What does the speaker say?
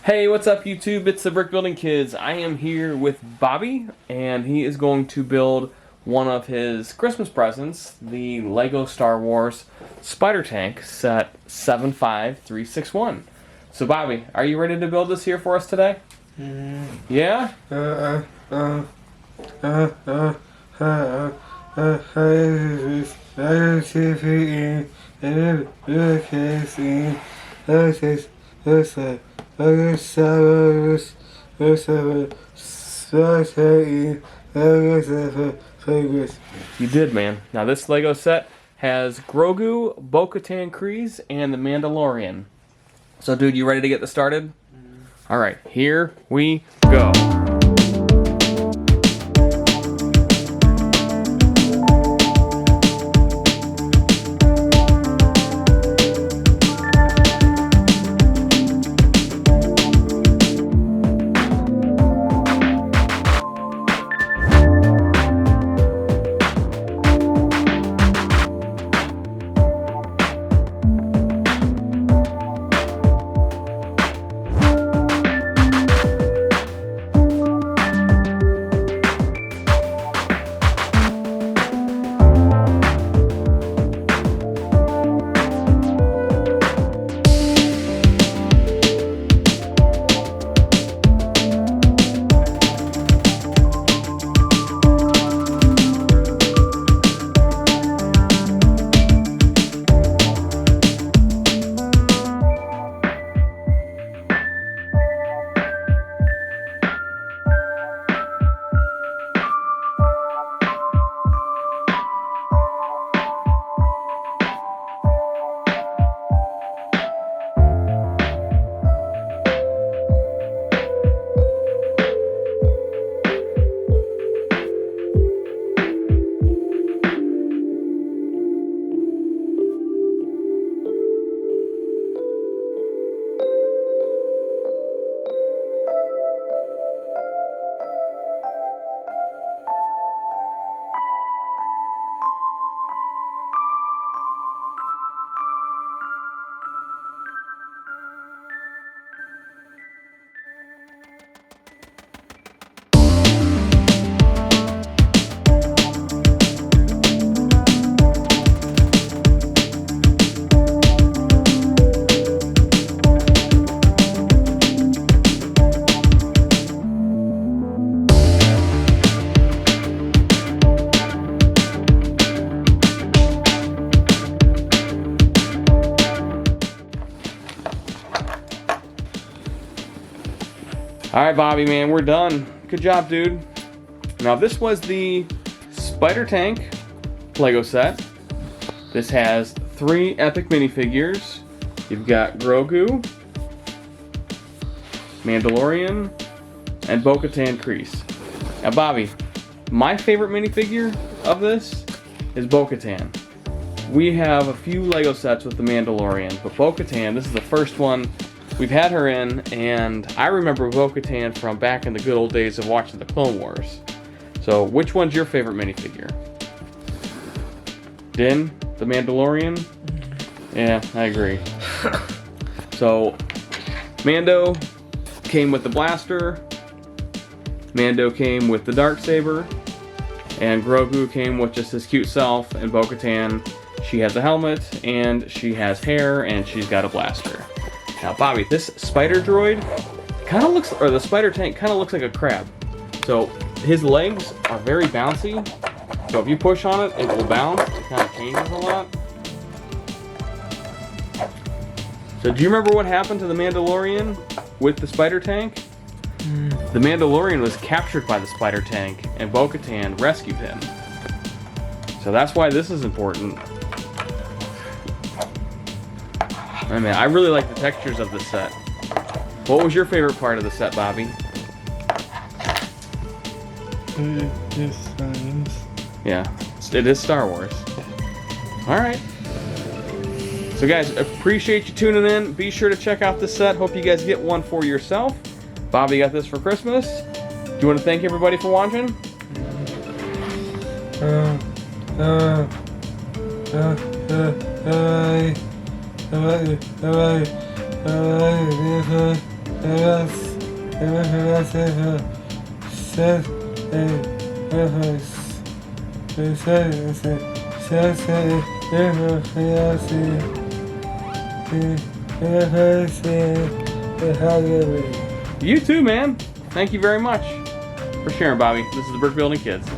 Hey, what's up YouTube? It's the Brick Building Kids. I am here with Bobby, and he is going to build one of his Christmas presents, the Lego Star Wars Spider Tank set 75361. So Bobby, are you ready to build this here for us today? Yeah? You did, man. Now this Lego set has Grogu, Bo-Katan Kryze, and the Mandalorian. So dude, you ready to get this started? Alright, here we go. Alright, Bobby, man, we're done. Good job, dude. Now, this was the Spider Tank Lego set. This has 3 epic minifigures. You've got Grogu, Mandalorian, and Bo-Katan Kryze. Now, Bobby, my favorite minifigure of this is Bo-Katan. We have a few Lego sets with the Mandalorian, but Bo-Katan, this is the first one we've had her in, and I remember Bo-Katan from back in the good old days of watching the Clone Wars. So, which one's your favorite minifigure? Din, the Mandalorian? Yeah, I agree. So, Mando came with the blaster, Mando came with the Darksaber, and Grogu came with just his cute self, and Bo-Katan, she has a helmet, and she has hair, and she's got a blaster. Now, Bobby, this spider droid kind of looks, or the spider tank kind of looks like a crab. So his legs are very bouncy. So if you push on it, it will bounce. It kind of changes a lot. So do you remember what happened to the Mandalorian with the spider tank? The Mandalorian was captured by the spider tank, and Bo-Katan rescued him. So that's why this is important. I mean, I really like the textures of this set. What was your favorite part of the set, Bobby? Yeah, it is Star Wars. Alright. So guys, appreciate you tuning in. Be sure to check out this set. Hope you guys get one for yourself. Bobby got this for Christmas. Do you want to thank everybody for watching? You too, man. Thank you very much for sharing, Bobby. This is the Brick Building Kids.